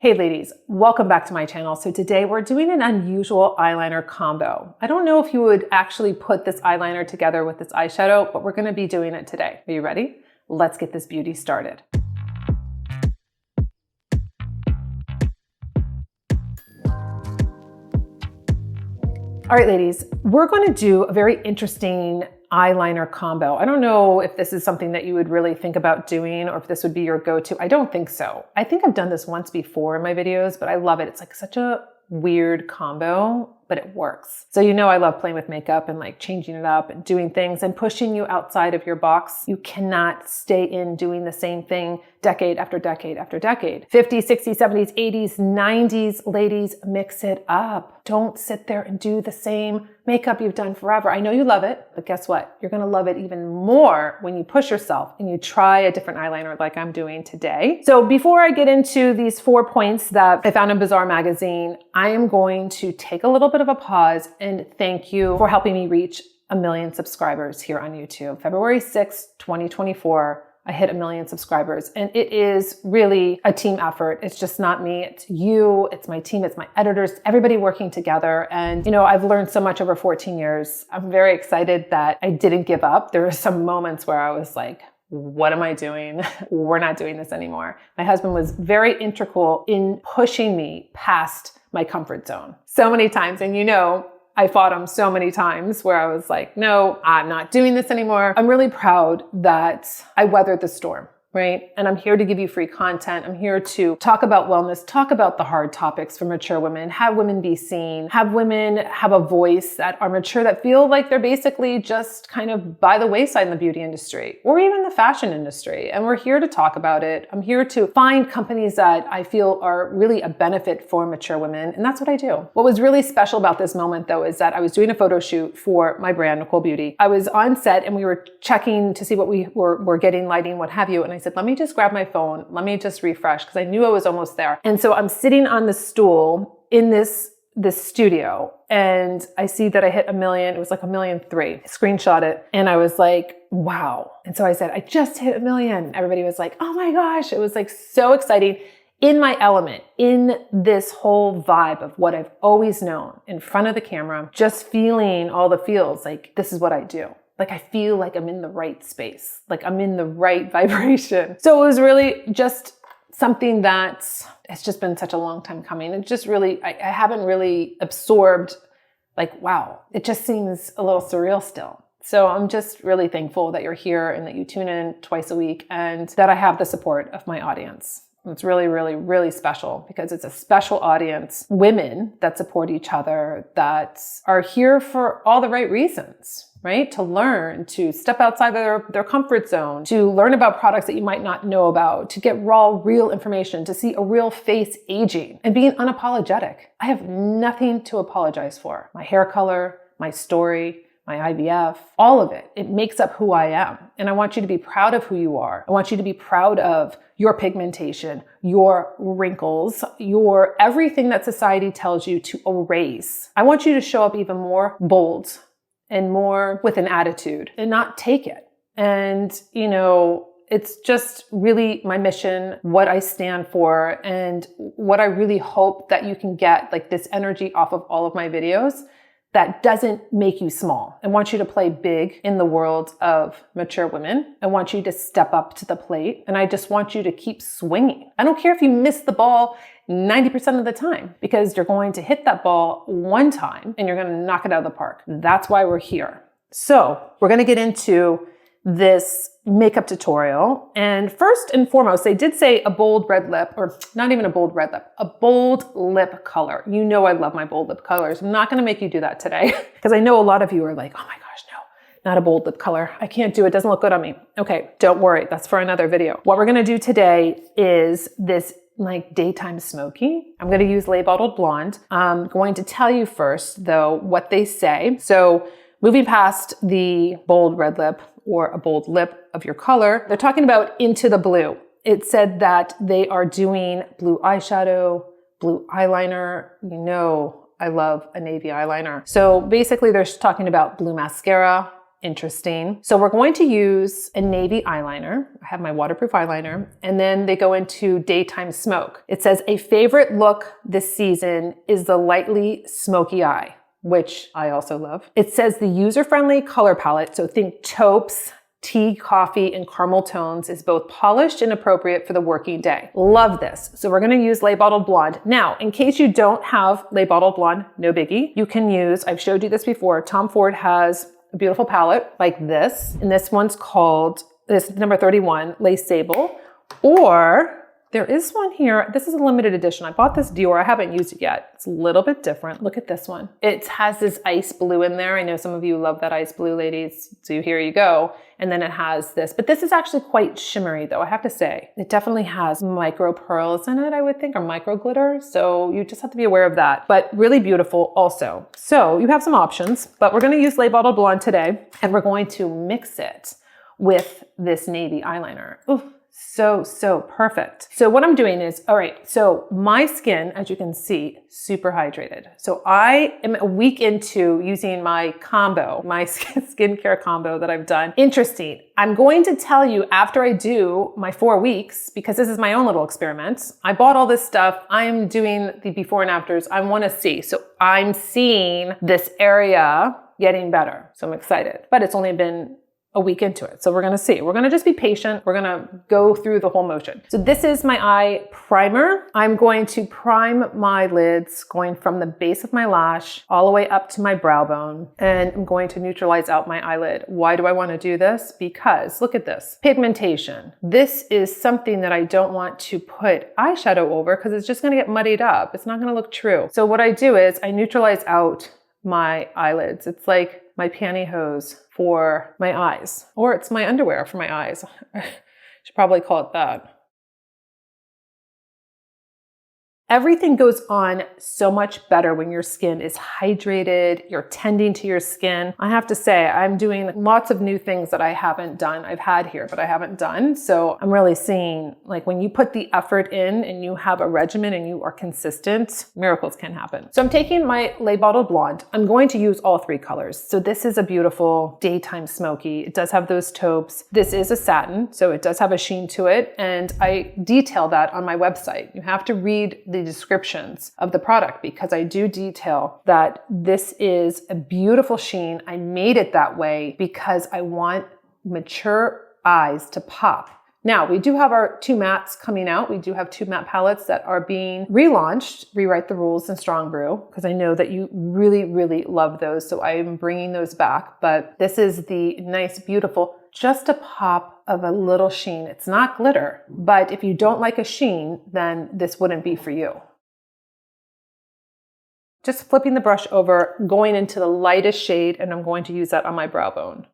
Hey ladies, welcome back to my channel. So today we're doing an unusual eyeliner combo. I don't know if you would actually put this eyeliner together with this eyeshadow, but we're gonna be doing it today. Are you ready? Let's get this beauty started. All right, ladies, we're gonna do a very interesting eyeliner combo. I don't know if this is something that you would really think about doing or if this would be your go-to. I don't think so. I think I've done this once before in my videos, but I love it. It's like such a weird combo, but it works. So you know I love playing with makeup and like changing it up and doing things and pushing you outside of your box. You cannot stay in doing the same thing decade after decade after decade. 50s, 60s, 70s, 80s, 90s, ladies, mix it up. Don't sit there and do the same makeup you've done forever. I know you love it, but guess what? You're gonna love it even more when you push yourself and you try a different eyeliner like I'm doing today. So before I get into these 4 points that I found in Bazaar magazine, I am going to take a little bit of a pause and thank you for helping me reach 1 million subscribers here on YouTube. February 6th, 2024, I hit 1 million subscribers, and it is really a team effort. It's just not me, it's you, it's my team, it's my editors, everybody working together. And you know, I've learned so much over 14 years. I'm very excited that I didn't give up. There were some moments where I was like, what am I doing? We're not doing this anymore. My husband was very integral in pushing me past my comfort zone so many times. And you know, I fought him so many times where I was like, no, I'm not doing this anymore. I'm really proud that I weathered the storm, right? And I'm here to give you free content. I'm here to talk about wellness, talk about the hard topics for mature women, have women be seen, have women have a voice that are mature, that feel like they're basically just kind of by the wayside in the beauty industry or even the fashion industry. And we're here to talk about it. I'm here to find companies that I feel are really a benefit for mature women. And that's what I do. What was really special about this moment though, is that I was doing a photo shoot for my brand, Nikol Beauty. I was on set and we were checking to see what we were getting, lighting, what have you. And I said, let me just grab my phone. Let me just refresh because I knew I was almost there. And so I'm sitting on the stool in this studio and I see that I hit 1 million. It was like 1.3 million. I screenshot it and I was like, wow. And so I said, I just hit 1 million. Everybody was like, oh my gosh. It was like so exciting, in my element, in this whole vibe of what I've always known, in front of the camera, just feeling all the feels, like this is what I do. Like I feel like I'm in the right space, like I'm in the right vibration. So it was really just something that it's just been such a long time coming. It just really, I haven't really absorbed like, wow, it just seems a little surreal still. So I'm just really thankful that you're here and that you tune in twice a week and that I have the support of my audience. It's really, really, really special because it's a special audience, women that support each other, that are here for all the right reasons, right? To learn, to step outside their comfort zone, to learn about products that you might not know about, to get raw, real information, to see a real face aging and being unapologetic. I have nothing to apologize for. My hair color, my story, my IVF, all of it. It makes up who I am. And I want you to be proud of who you are. I want you to be proud of your pigmentation, your wrinkles, your everything that society tells you to erase. I want you to show up even more bold and more with an attitude and not take it. And, you know, it's just really my mission, what I stand for, and what I really hope that you can get, like this energy off of all of my videos that doesn't make you small. I want you to play big in the world of mature women. I want you to step up to the plate, and I just want you to keep swinging. I don't care if you miss the ball 90% of the time, because you're going to hit that ball one time and you're going to knock it out of the park. That's why we're here. So we're going to get into this makeup tutorial. And first and foremost, they did say a bold red lip, or not even a bold red lip, a bold lip color. You know I love my bold lip colors. I'm not going to make you do that today because I know a lot of you are like, oh my gosh, no, not a bold lip color. I can't do it. It doesn't look good on me. Okay, don't worry. That's for another video. What we're going to do today is this like daytime smoky. I'm going to use Lay Bottled Blonde. I'm going to tell you first though what they say. So moving past the bold red lip or a bold lip of your color, they're talking about into the blue. It said that they are doing blue eyeshadow, blue eyeliner. You know, I love a navy eyeliner. So basically they're talking about blue mascara, interesting. So we're going to use a navy eyeliner. I have my waterproof eyeliner, and then they go into Daytime Smoke. It says a favorite look this season is the lightly smoky eye, which I also love. It says the user-friendly color palette, so think taupes, tea, coffee, and caramel tones, is both polished and appropriate for the working day. Love this. So we're going to use Le Bottled Blonde. Now, in case you don't have Le Bottled Blonde, no biggie. You can use, I've showed you this before, Tom Ford has a beautiful palette like this. And this one's called, this is number 31, Lace Sable. Or there is one here. This is a limited edition. I bought this Dior. I haven't used it yet. It's a little bit different. Look at this one. It has this ice blue in there. I know some of you love that ice blue, ladies. So here you go. And then it has this. But this is actually quite shimmery, though, I have to say. It definitely has micro pearls in it, I would think, or micro glitter. So you just have to be aware of that. But really beautiful also. So you have some options. But we're going to use Le Bottled Blonde today. And we're going to mix it with this navy eyeliner. Ooh. So perfect. So what I'm doing is, all right, so my skin, as you can see, super hydrated. So I am a week into using my combo, my skincare combo that I've done. Interesting. I'm going to tell you after I do my 4 weeks, because this is my own little experiment. I bought all this stuff. I'm doing the before and afters. I want to see. So I'm seeing this area getting better. So I'm excited, but it's only been a week into it. So we're going to see. We're going to just be patient. We're going to go through the whole motion. So this is my eye primer. I'm going to prime my lids going from the base of my lash all the way up to my brow bone. And I'm going to neutralize out my eyelid. Why do I want to do this? Because look at this. Pigmentation. This is something that I don't want to put eyeshadow over because it's just going to get muddied up. It's not going to look true. So what I do is I neutralize out my eyelids. It's like my pantyhose for my eyes, or it's my underwear for my eyes. I should probably call it that. Everything goes on so much better when your skin is hydrated, you're tending to your skin. I have to say, I'm doing lots of new things that I haven't done. I've had here, but I haven't done. So I'm really seeing, like, when you put the effort in and you have a regimen and you are consistent, miracles can happen. So I'm taking my Le Bottled Blonde. I'm going to use all 3 colors. So this is a beautiful daytime smoky. It does have those taupes. This is a satin, so it does have a sheen to it. And I detail that on my website. You have to read the descriptions of the product because I do detail that this is a beautiful sheen. I made it that way because I want mature eyes to pop. Now, we do have our 2 mattes coming out. We do have 2 matte palettes that are being relaunched, Rewrite the Rules and Strong Brew, because I know that you really, really love those. So I am bringing those back. But this is the nice, beautiful, just a pop of a little sheen. It's not glitter, but if you don't like a sheen, then this wouldn't be for you. Just flipping the brush over, going into the lightest shade, and I'm going to use that on my brow bone.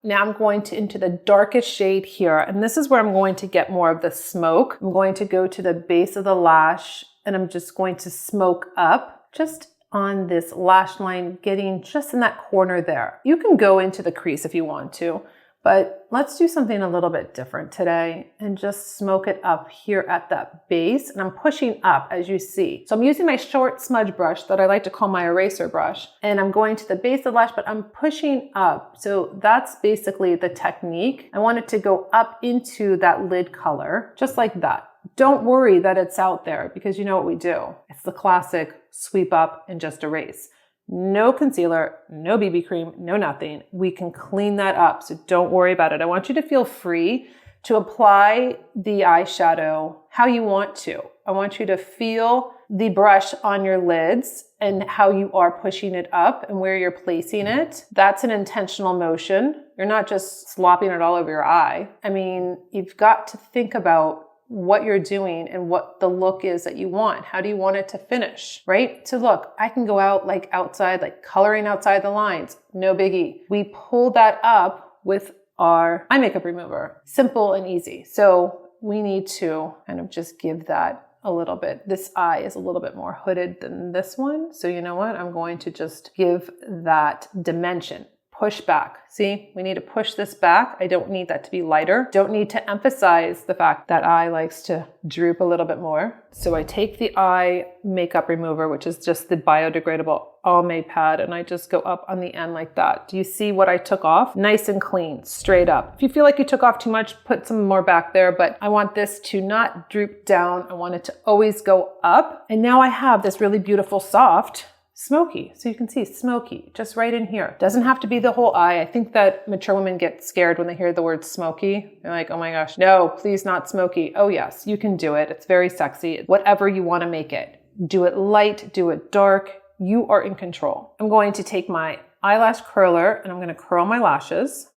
Now I'm going into the darkest shade here, and this is where I'm going to get more of the smoke. I'm going to go to the base of the lash, and I'm just going to smoke up just on this lash line, getting just in that corner there. You can go into the crease if you want to, but let's do something a little bit different today and just smoke it up here at that base. And I'm pushing up, as you see. So I'm using my short smudge brush that I like to call my eraser brush. And I'm going to the base of the lash, but I'm pushing up. So that's basically the technique. I want it to go up into that lid color, just like that. Don't worry that it's out there because you know what we do. It's the classic sweep up and just erase. No concealer, no BB cream, no nothing. We can clean that up, so don't worry about it. I want you to feel free to apply the eyeshadow how you want to. I want you to feel the brush on your lids and how you are pushing it up and where you're placing it. That's an intentional motion. You're not just slopping it all over your eye. I mean, you've got to think about what you're doing and what the look is that you want. How do you want it to finish, right? So look, I can go out like outside, like coloring outside the lines, no biggie. We pull that up with our eye makeup remover, simple and easy. So we need to kind of just give that a little bit. This eye is a little bit more hooded than this one. So you know what? I'm going to just give that dimension. push back. See, we need to push this back. I don't need that to be lighter. Don't need to emphasize the fact that eye likes to droop a little bit more. So I take the eye makeup remover, which is just the biodegradable Almay pad, and I just go up on the end like that. Do you see what I took off? Nice and clean, straight up. If you feel like you took off too much, put some more back there, but I want this to not droop down. I want it to always go up. And now I have this really beautiful soft smoky. So you can see smoky just right in here. Doesn't have to be the whole eye. I think that mature women get scared when they hear the word smoky. They're like, oh my gosh, no, please not smoky. Oh yes, you can do it. It's very sexy. Whatever you want to make it. Do it light, do it dark. You are in control. I'm going to take my eyelash curler and I'm going to curl my lashes.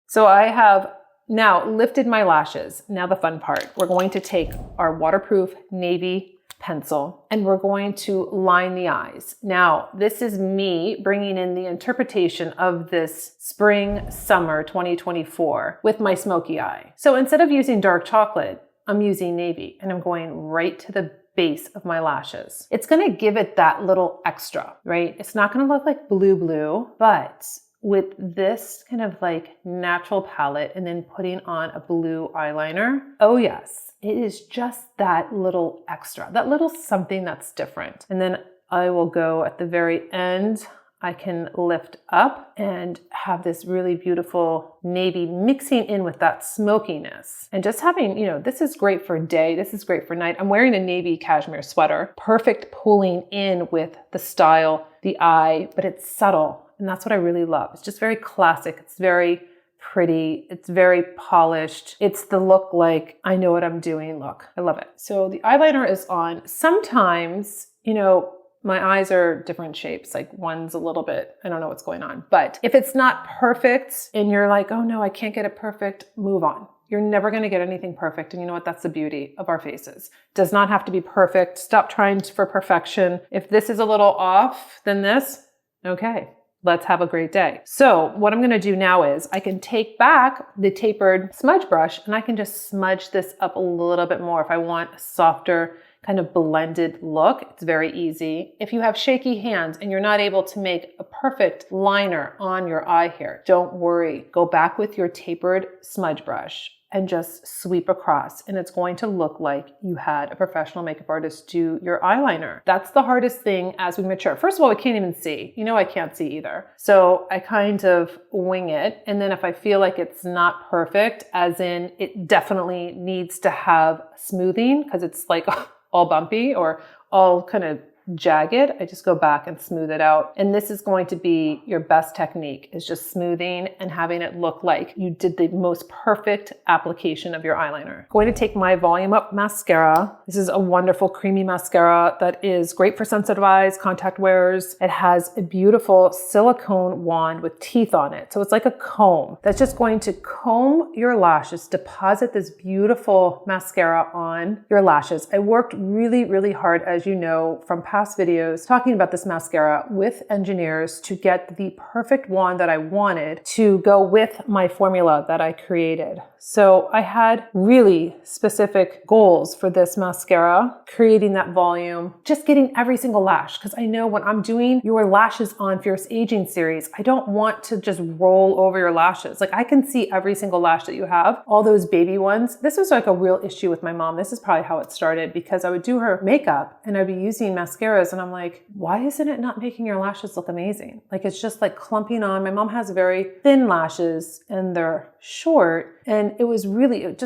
So I have now lifted my lashes. Now the fun part. We're going to take our waterproof navy pencil and we're going to line the eyes. Now, this is me bringing in the interpretation of this spring, summer 2024 with my smoky eye. So instead of using dark chocolate, I'm using navy and I'm going right to the base of my lashes. It's going to give it that little extra, right? It's not going to look like blue, but with this kind of like natural palette and then putting on a blue eyeliner, oh yes, it is just that little extra, that little something that's different. And then I will go at the very end, I can lift up and have this really beautiful navy mixing in with that smokiness. And just having, you know, this is great for day, this is great for night. I'm wearing a navy cashmere sweater, perfect pulling in with the style, the eye, but it's subtle. And that's what I really love. It's just very classic. It's very pretty. It's very polished. It's the look like I know what I'm doing look. I love it. So the eyeliner is on. Sometimes, you know, my eyes are different shapes. Like one's a little bit, I don't know what's going on. But if it's not perfect and you're like, oh no, I can't get it perfect, move on. You're never going to get anything perfect. And you know what? That's the beauty of our faces. Does not have to be perfect. Stop trying for perfection. If this is a little off than this, okay. Let's have a great day. So what I'm going to do now is I can take back the tapered smudge brush and I can just smudge this up a little bit more if I want a softer kind of blended look. It's very easy. If you have shaky hands and you're not able to make a perfect liner on your eye hair, don't worry. Go back with your tapered smudge brush and just sweep across, and it's going to look like you had a professional makeup artist do your eyeliner. That's the hardest thing as we mature. First of all, we can't even see. You know, I can't see either. So I kind of wing it. And then if I feel like it's not perfect, as in it definitely needs to have smoothing because it's like all bumpy or all kind of jagged, I just go back and smooth it out. And this is going to be your best technique, is just smoothing and having it look like you did the most perfect application of your eyeliner. I'm going to take my Volume Up mascara. This is a wonderful creamy mascara that is great for sensitive eyes, contact wearers. It has a beautiful silicone wand with teeth on it. So it's like a comb that's just going to comb your lashes, deposit this beautiful mascara on your lashes. I worked really, really hard, as you know, from past videos talking about this mascara with engineers to get the perfect wand that I wanted to go with my formula that I created. So I had really specific goals for this mascara, creating that volume, just getting every single lash. Because I know when I'm doing your lashes on Fierce Aging series, I don't want to just roll over your lashes. Like I can see every single lash that you have, all those baby ones. This was like a real issue with my mom. This is probably how it started, because I would do her makeup and I'd be using mascaras and I'm like, why isn't it not making your lashes look amazing? Like it's just like clumping on. My mom has very thin lashes and they're short, and it was really, it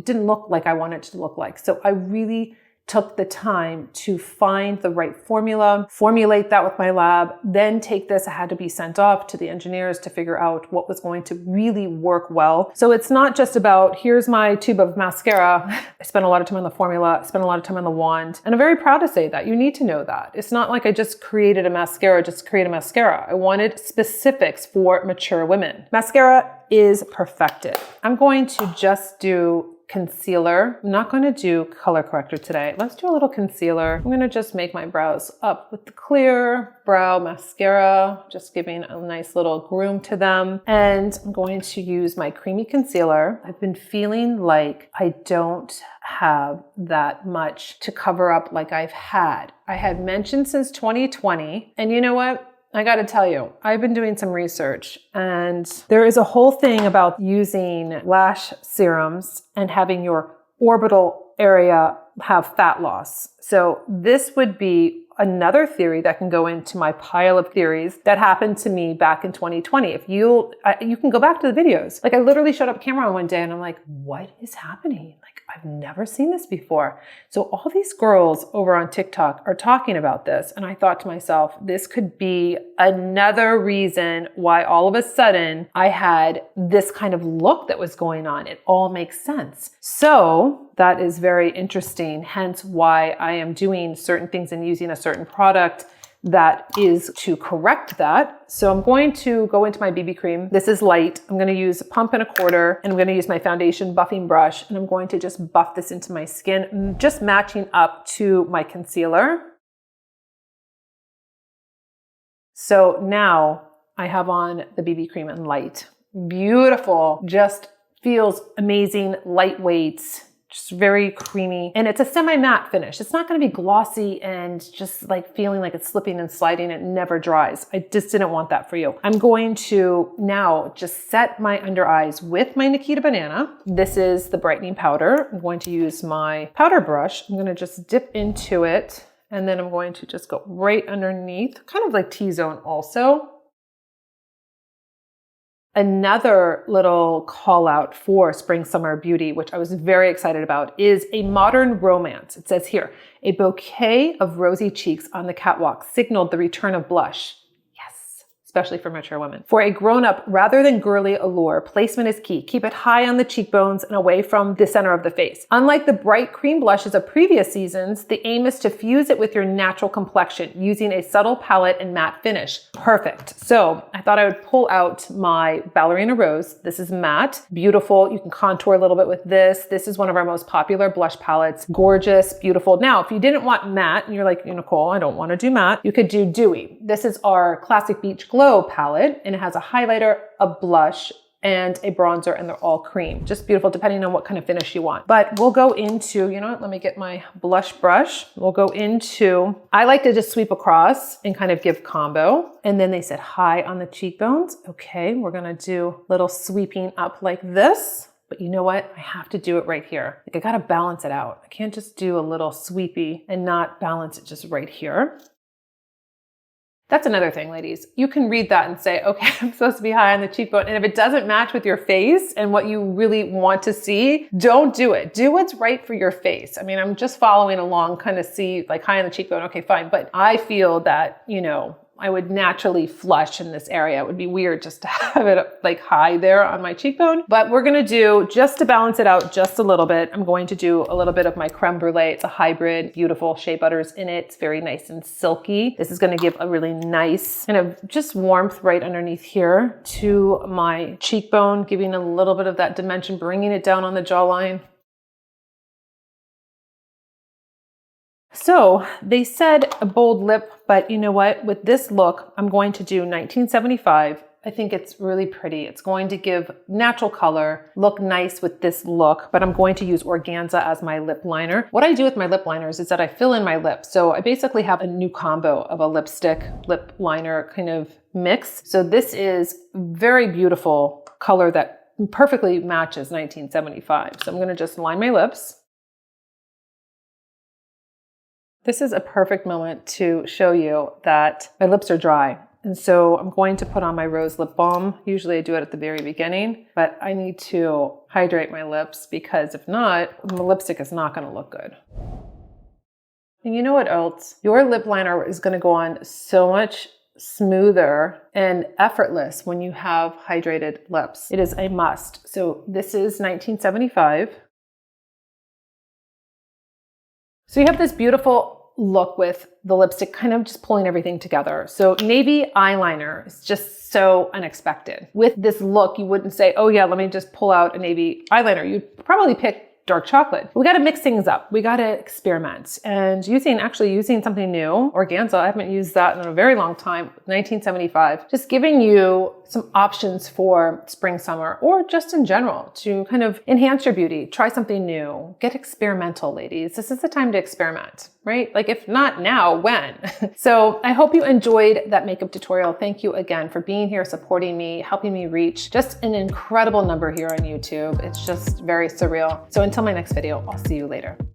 didn't look like I wanted it to look like. So I really took the time to find the right formula, formulate that with my lab, then take this. I had to be sent off to the engineers to figure out what was going to really work well. So it's not just about, here's my tube of mascara. I spent a lot of time on the formula, I spent a lot of time on the wand, and I'm very proud to say that. You need to know that. It's not like I just created a mascara, just create a mascara. I wanted specifics for mature women. Mascara is perfected. I'm going to just do concealer. I'm not going to do color corrector today. Let's do a little concealer. I'm going to just make my brows up with the clear brow mascara, just giving a nice little groom to them. And I'm going to use my creamy concealer. I've been feeling like I don't have that much to cover up like I've had. I had mentioned since 2020, and you know what? I gotta tell you, I've been doing some research and there is a whole thing about using lash serums and having your orbital area have fat loss. So this would be another theory that can go into my pile of theories that happened to me back in 2020. If you can go back to the videos. Like I literally showed up camera one day and I'm like, what is happening? Like I've never seen this before. So all these girls over on TikTok are talking about this. And I thought to myself, this could be another reason why all of a sudden I had this kind of look that was going on. It all makes sense. So that is very interesting. Hence why I am doing certain things and using a certain product that is to correct that. So I'm going to go into my BB cream. This is light. I'm going to use a pump and a quarter, and I'm going to use my foundation buffing brush, and I'm going to just buff this into my skin, just matching up to my concealer. So now I have on the BB cream in light. Beautiful. Just feels amazing, lightweight, just very creamy. And it's a semi-matte finish. It's not going to be glossy and just like feeling like it's slipping and sliding. It never dries. I just didn't want that for you. I'm going to now just set my under eyes with my Nikita Banana. This is the brightening powder. I'm going to use my powder brush. I'm going to just dip into it. And then I'm going to just go right underneath, kind of like T-zone also. Another little call out for Spring Summer Beauty, which I was very excited about, is a modern romance. It says here, a bouquet of rosy cheeks on the catwalk signaled the return of blush. Yes, especially for mature women. For a grown-up rather than girly allure, placement is key. Keep it high on the cheekbones and away from the center of the face. Unlike the bright cream blushes of previous seasons, the aim is to fuse it with your natural complexion using a subtle palette and matte finish. Perfect. So I thought I would pull out my Ballerina Rose. This is matte, beautiful. You can contour a little bit with this. This is one of our most popular blush palettes. Gorgeous, beautiful. Now, if you didn't want matte and you're like, Nicole, I don't want to do matte, you could do dewy. This is our Classic Beach Glow palette, and it has a highlighter, a blush, and a bronzer, and they're all cream. Just beautiful depending on what kind of finish you want. But we'll go into, you know what, let me get my blush brush. We'll go into, I like to just sweep across and kind of give combo. And then they said high on the cheekbones. Okay, we're gonna do little sweeping up like this. But you know what? I have to do it right here. Like I gotta balance it out. I can't just do a little sweepy and not balance it just right here. That's another thing, ladies. You can read that and say, okay, I'm supposed to be high on the cheekbone. And if it doesn't match with your face and what you really want to see, don't do it. Do what's right for your face. I mean, I'm just following along, kind of see like high on the cheekbone. Okay, fine. But I feel that, you know, I would naturally flush in this area. It would be weird just to have it like high there on my cheekbone. But we're gonna do, just to balance it out just a little bit, I'm going to do a little bit of my creme brulee. It's a hybrid, beautiful shea butters in it. It's very nice and silky. This is gonna give a really nice kind of just warmth right underneath here to my cheekbone, giving a little bit of that dimension, bringing it down on the jawline. So they said a bold lip, but you know what? With this look, I'm going to do 1975. I think it's really pretty. It's going to give natural color, look nice with this look, but I'm going to use organza as my lip liner. What I do with my lip liners is that I fill in my lips. So I basically have a new combo of a lipstick, lip liner kind of mix. So this is very beautiful color that perfectly matches 1975. So I'm going to just line my lips. This is a perfect moment to show you that my lips are dry. And so I'm going to put on my rose lip balm. Usually I do it at the very beginning, but I need to hydrate my lips because if not, the lipstick is not going to look good. And you know what else? Your lip liner is going to go on so much smoother and effortless when you have hydrated lips. It is a must. So this is 1975. So you have this beautiful look with the lipstick kind of just pulling everything together. So navy eyeliner is just so unexpected. With this look, you wouldn't say, oh yeah, let me just pull out a navy eyeliner. You'd probably pick dark chocolate. We got to mix things up. We got to experiment. And using something new, organza, I haven't used that in a very long time, 1975, just giving you some options for spring, summer, or just in general to kind of enhance your beauty. Try something new. Get experimental, ladies. This is the time to experiment, right? Like if not now, when? So I hope you enjoyed that makeup tutorial. Thank you again for being here, supporting me, helping me reach just an incredible number here on YouTube. It's just very surreal. So until my next video, I'll see you later.